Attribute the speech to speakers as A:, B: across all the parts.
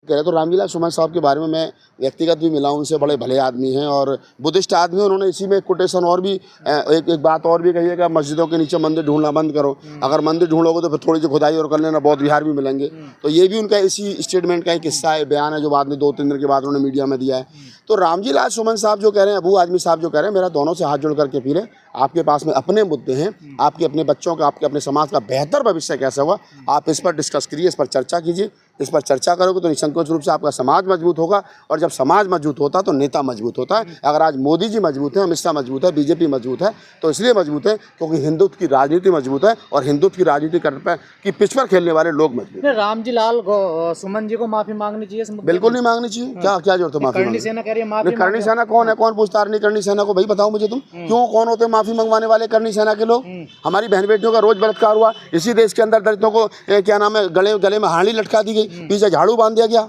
A: कह रहे तो रामविलास सुमन साहब के बारे में मैं व्यक्तिगत भी मिला हूं, उनसे बड़े भले आदमी हैं और बुद्धिस्ट आदमी। उन्होंने इसी में कोटेशन और भी एक बात और भी कही है कि मस्जिदों के नीचे मंदिर ढूंढना बंद करो। अगर मंदिर ढूंढोगे तो फिर थोड़ी सी खुदाई और कर लेना, बौद्ध विहार भी मिलेंगे। तो ये भी उनका इसी स्टेटमेंट का एक हिस्सा है, बयान है, जो बाद में 2-3 दिन के बाद उन्होंने मीडिया में दिया है। तो रामविलास सुमन साहब जो कह रहे हैं, अबू आदमी साहब जो कह रहे हैं, मेरा दोनों से हाथ जोड़ करके अपील है, आपके पास में अपने मुद्दे हैं, आपके अपने बच्चों का, आपके अपने समाज का बेहतर भविष्य कैसे होगा, आप इस पर डिस्कस करिए, इस पर चर्चा कीजिए। इस पर चर्चा करोगे तो निसंकोच रूप से आपका समाज मजबूत होगा, और जब समाज मजबूत होता है तो नेता मजबूत होता है। अगर आज मोदी जी मजबूत हैं, अमित शाह मजबूत है, बीजेपी मजबूत है, तो इसलिए मजबूत है क्योंकि हिंदुत्व की राजनीति मजबूत है, और हिंदुत्व की राजनीति की पिच पर खेलने वाले लोग मजबूत हैं।
B: रामजी-लाल सुमन जी को माफी मांगनी चाहिए?
A: बिल्कुल नहीं मांगनी चाहिए। क्या जरूरत है माफी?
B: करनी सेना कह रही है माफी।
A: करनी सेना कौन है? कौन पूछता नहीं करनी सेना को? भाई बताओ मुझे तुम, क्यों कौन होते माफी मंगवाने वाले करनी सेना के लोग? हमारी बहन बेटियों का रोज बलात्कार हुआ, इसी देश के अंदर दलितों को क्या नाम है, गले में हांडी लटका दी गई, पीछे झाड़ू बांध दिया गया।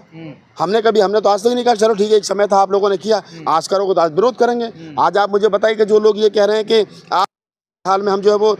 A: हमने तो आज तक नहीं कहा चलो ठीक है, एक समय था आप लोगों ने किया, आज करोगे तो आज विरोध करेंगे। आज आप मुझे बताइए कि जो लोग ये कह रहे हैं कि हाल में हम जो है वो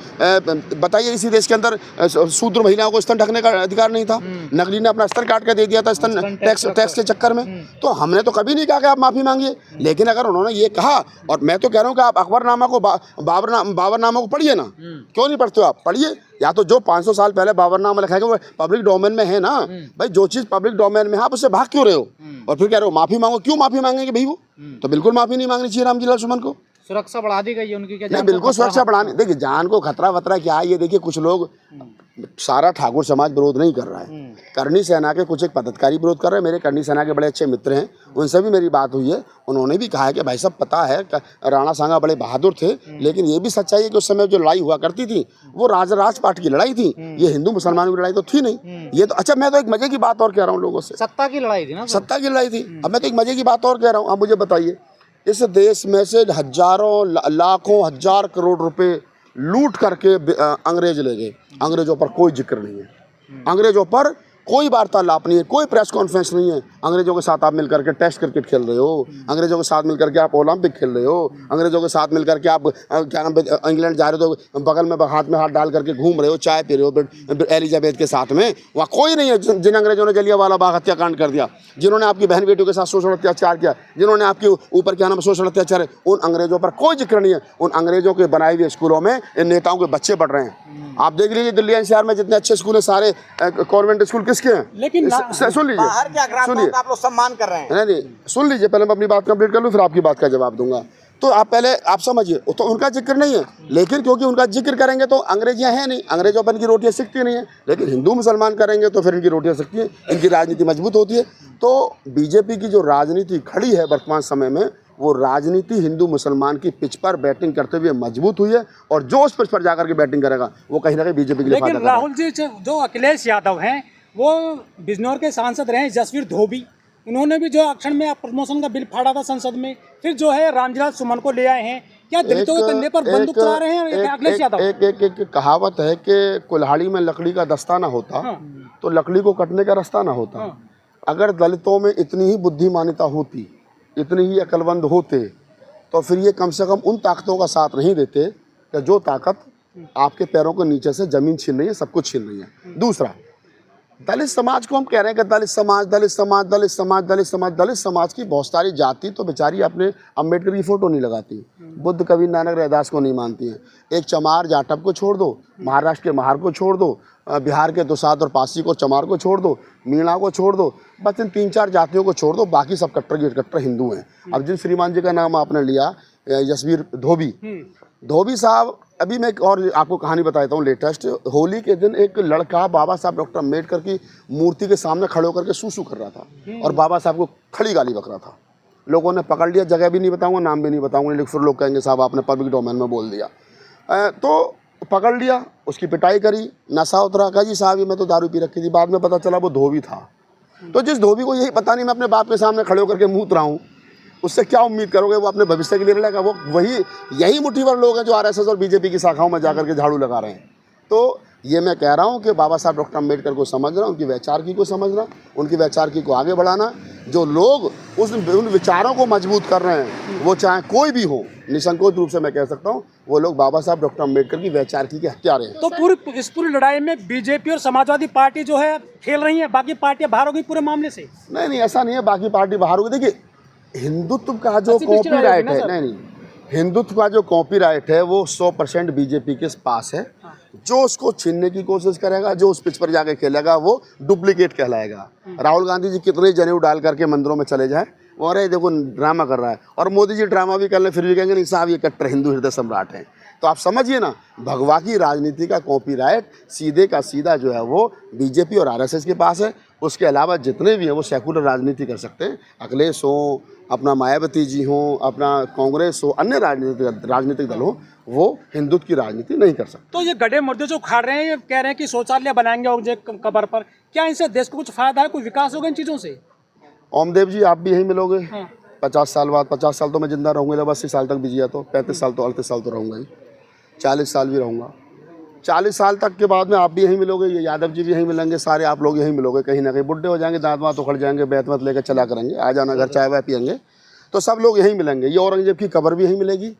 A: बताइए, इसी देश के अंदर शूद्र महिलाओं को स्तन ढकने का अधिकार नहीं था, नकली ने अपना स्तन काट के दे दिया था स्तन टैक्स के चक्कर में। तो हमने तो कभी नहीं कहा कि आप माफ़ी मांगिए, लेकिन अगर उन्होंने ये कहा, और मैं तो कह रहा हूँ कि आप अकबरनामा को बाबरनामा को पढ़िए ना। क्यों नहीं पढ़ते हो आप? पढ़िए। या तो जो 500 साल पहले बाबरनामा लिखा है वो पब्लिक डोमेन में है ना भाई, जो चीज़ पब्लिक डोमेन में है आप उससे भाग क्यों रहे हो? और फिर कह रहे हो माफ़ी मांगो। क्यों माफ़ी मांगेंगे भाई? वो तो बिल्कुल माफ़ी नहीं मांगनी चाहिए रामजी-लाल सुमन को।
B: सुरक्षा बढ़ा दी गई है उनकी? क्या
A: नहीं, बिल्कुल सुरक्षा बढ़ाने। देखिए, जान को खतरा वतरा क्या है ये देखिए, कुछ लोग, सारा ठाकुर समाज विरोध नहीं कर रहा है, करनी सेना के कुछ एक पदाधिकारी विरोध कर रहे हैं। मेरे करनी सेना के बड़े अच्छे मित्र हैं, उनसे भी मेरी बात हुई है। उन्होंने भी कहा है कि भाई साहब पता है राणा सांगा बड़े बहादुर थे, लेकिन ये भी सच्चाई है कि उस समय जो लड़ाई हुआ करती थी वो राजपाट की लड़ाई थी, ये हिंदू मुसलमानों की लड़ाई तो थी नहीं। ये तो अच्छा, मैं तो एक मजे की बात और कह रहा हूँ लोगों से,
B: सत्ता की लड़ाई थी ना,
A: सत्ता की लड़ाई थी। अब मैं तो एक मजे की बात और कह रहा हूँ। अब मुझे बताइए, इस देश में से हजारों लाखों हजार करोड़ रुपए लूट करके अंग्रेज ले गए। अंग्रेजों पर कोई जिक्र नहीं है, अंग्रेजों पर कोई वार्तालाप नहीं है, कोई प्रेस कॉन्फ्रेंस नहीं है। अंग्रेजों के साथ आप मिलकर के टेस्ट क्रिकेट खेल रहे हो, अंग्रेजों के साथ मिलकर के आप ओलंपिक खेल रहे हो, अंग्रेजों के साथ मिलकर के आप क्या नाम, इंग्लैंड जा रहे हो तो बगल में हाथ में हाथ डाल करके घूम रहे हो, चाय पी रहे हो एलिजाबेथ के साथ में। वहाँ कोई नहीं है जिन अंग्रेजों ने जलियांवाला बाग हत्याकांड कर दिया, जिन्होंने आपकी बहन बेटियों के साथ शोषण अत्याचार किया, जिन्होंने आपके ऊपर क्या नाम शोषण अत्याचार है, उन अंग्रेजों पर कोई जिक्र नहीं है। उन अंग्रेजों के बनाए हुए स्कूलों में इन नेताओं के बच्चे पढ़ रहे हैं। आप देख लीजिए दिल्ली एनसीआर में जितने अच्छे स्कूल हैं सारे कॉन्वेंट स्कूल किसके हैं?
B: लेकिन
A: सुन लीजिए, सुनिए,
B: आप लोग सम्मान कर रहे हैं।
A: नहीं, सुन लीजिए, पहले मैं अपनी बात कंप्लीट कर लूँ फिर आपकी बात का जवाब दूंगा। तो आप पहले आप समझिए, तो उनका जिक्र नहीं है, लेकिन क्योंकि उनका जिक्र करेंगे तो अंग्रेजियाँ हैं नहीं, अंग्रेजों पर इनकी रोटियाँ सिकती नहीं है, लेकिन हिंदू मुसलमान करेंगे तो फिर इनकी रोटियाँ सिकती हैं, इनकी राजनीति मजबूत होती है। तो बीजेपी की जो राजनीति खड़ी है वर्तमान समय में, वो राजनीति हिंदू मुसलमान की पिच पर बैटिंग करते हुए मजबूत हुई है, और जो उस पिच पर जाकर के बैटिंग करेगा वो कहीं ना कहीं बीजेपी के लिए फायदा करेगा।
B: राहुल जी, जो अखिलेश यादव हैं वो बिजनौर के सांसद रहे, जसवीर धोबी, उन्होंने भी जो अक्षण में प्रमोशन का बिल फाड़ा था संसद में, फिर जो है रामजी-लाल सुमन को ले आए हैं। क्या दलितों के कंधे पर बंदूक चला रहे हैं अखिलेश यादव?
A: एक कहावत है कि कुल्हाड़ी में लकड़ी का दस्ता ना होता तो लकड़ी को कटने का रास्ता ना होता। अगर दलितों में इतनी ही बुद्धिमानिता होती, इतनी ही अकलमंद होते, तो फिर ये कम से कम उन ताकतों का साथ नहीं देते कि जो ताकत आपके पैरों के नीचे से जमीन छीन रही है, सब कुछ छीन रही है। दूसरा, दलित समाज को हम कह रहे हैं कि दलित समाज की बहुत सारी जाति तो बेचारी अपने अम्बेडकर की फोटो नहीं लगाती, बुद्ध कबीर नानक रैदास को नहीं मानती हैं। एक चमार जाटव को छोड़ दो, महाराष्ट्र के महार को छोड़ दो, बिहार के दुसाद और पासी को चमार को छोड़ दो, मीणा को छोड़ दो, बस इन 3-4 जातियों को छोड़ दो, बाकी सब कट्टर हिंदू हैं। अब जिन श्रीमान जी का नाम आपने लिया, जसवीर धोबी साहब, अभी मैं और आपको कहानी बताता हूँ लेटेस्ट। होली के दिन एक लड़का बाबा साहब डॉक्टर अम्बेडकर की मूर्ति के सामने खड़े होकर के सूसू कर रहा था और बाबा साहब को खड़ी गाली बक रहा था। लोगों ने पकड़ लिया, जगह भी नहीं बताऊंगा, नाम भी नहीं बताऊंगा, लेकिन फिर लोग कहेंगे साहब आपने पब्लिक डोमेन में बोल दिया। तो पकड़ लिया, उसकी पिटाई करी, नशा उतरा, कहा जी साहब ये मैं तो दारू पी रखी थी। बाद में पता चला वो धोबी था। तो जिस धोबी को यही पता नहीं मैं अपने बाप के सामने खड़े होकर के मूत रहा हूँ, उससे क्या उम्मीद करोगे वो अपने भविष्य के लिए लड़ेगा? वो यही मुट्ठीभर लोग हैं जो आरएसएस और बीजेपी की शाखाओं में जाकर के झाड़ू लगा रहे हैं। तो ये मैं कह रहा हूँ कि बाबा साहब डॉक्टर अम्बेडकर को समझना, उनकी वैचारिकी को समझना, उनकी वैचारिकी को आगे बढ़ाना, जो लोग उन विचारों को मजबूत कर रहे हैं, वो चाहे कोई भी हो, निसंकोच रूप से मैं कह सकता हूँ, वो लोग बाबा साहब डॉक्टर अम्बेडकर की वैचारिकी के हत्यारे हैं।
B: तो इस पूरी लड़ाई में बीजेपी और समाजवादी पार्टी जो है खेल रही है, बाकी पार्टियां बाहर हो गई पूरे मामले से?
A: नहीं, ऐसा नहीं है बाकी पार्टी बाहर होगी। देखिए, हिंदुत्व का जो कॉपीराइट है, नहीं, हिंदुत्व का जो कॉपीराइट है वो 100% बीजेपी के पास है। जो उसको छीनने की कोशिश करेगा, जो उस पिच पर जाके खेलेगा, वो डुप्लीकेट कहलाएगा। राहुल गांधी जी कितने जनेऊ डाल करके मंदिरों में चले जाएं, वो अरे देखो ड्रामा कर रहा है, और मोदी जी ड्रामा भी कर ले, फिर भी कहेंगे नहीं साहब ये कट्टर हिंदू हृदय सम्राट हैं। तो आप समझिए ना, भगवा की राजनीति का कॉपीराइट सीधे का सीधा जो है वो बीजेपी और आरएसएस के पास है। उसके अलावा जितने भी हैं वो सेकुलर राजनीति कर सकते हैं। अखिलेश हो, अपना मायावती जी हो, अपना कांग्रेस हो, अन्य राजनीतिक दल हो, वो हिंदुत्व की राजनीति नहीं कर सकते।
B: तो ये गड्ढे मुर्दे जो उखाड़ रहे हैं, ये कह रहे हैं कि शौचालय बनाएंगे और कब्र पर, क्या इनसे देश को कुछ फायदा है, कोई विकास होगा इन चीज़ों से?
A: ओमदेव जी, आप भी यहीं मिलोगे 50 साल बाद। 50 साल तो मैं जिंदा रहूँगा, जब 80 साल तक भी जिया तो 35 साल तो 38 साल तो रहूँगा ही, 40 साल भी रहूँगा। 40 साल तक के बाद में आप भी यहीं मिलोगे, ये यादव जी भी यहीं मिलेंगे, सारे आप लोग यहीं मिलोगे। कहीं ना कहीं बुढ़े हो जाएंगे, दांत वाँत उखड़ जाएंगे, बैत मत लेकर चला करेंगे, आ जाना घर चाय वाय पियेंगे, तो सब लोग यहीं मिलेंगे। ये औरंगजेब की कब्र भी यहीं मिलेगी,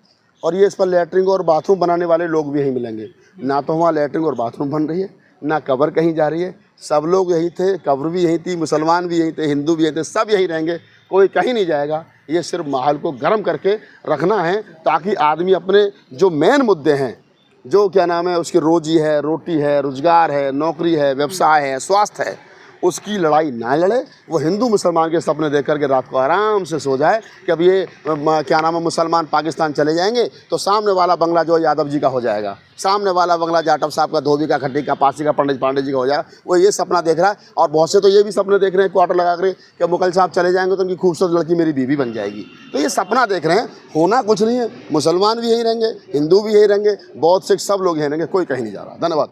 A: और ये इस पर लैट्रिन और बाथरूम बनाने वाले लोग भी यहीं मिलेंगे। ना तो वहाँ लैट्रिन और बाथरूम बन रही है, ना कब्र कहीं जा रही है, सब लोग यहीं थे, कब्र भी यहीं थी, मुसलमान भी यहीं थे, हिंदू भी यहीं थे, सब यहीं रहेंगे, कोई कहीं नहीं जाएगा। ये सिर्फ माहौल को गर्म करके रखना है, ताकि आदमी अपने जो मेन मुद्दे हैं, जो क्या नाम है, उसकी रोटी है, रोजगार है, नौकरी है, व्यवसाय है, स्वास्थ्य है, उसकी लड़ाई ना लड़े। वो हिंदू मुसलमान के सपने देख करके रात को आराम से सो जाए कि अब ये क्या नाम है, मुसलमान पाकिस्तान चले जाएंगे तो सामने वाला बंगला जो यादव जी का हो जाएगा, सामने वाला बंगला जाटव साहब का, धोबी का, खट्टी का, पासी का, पंडित पांडे जी का हो जाएगा। वो ये सपना देख रहा है, और बहुत से तो ये भी सपने देख रहे हैं क्वार्टर लगा कर कि मुगल साहब चले जाएंगे तो उनकी खूबसूरत लड़की मेरी बीवी बन जाएगी। तो ये सपना देख रहे हैं, होना कुछ नहीं है। मुसलमान भी यहीं रहेंगे, हिंदू भी यहीं रहेंगे, बौद्ध सिख सब लोग यहीं रहेंगे, कोई कहीं नहीं जा रहा। धन्यवाद।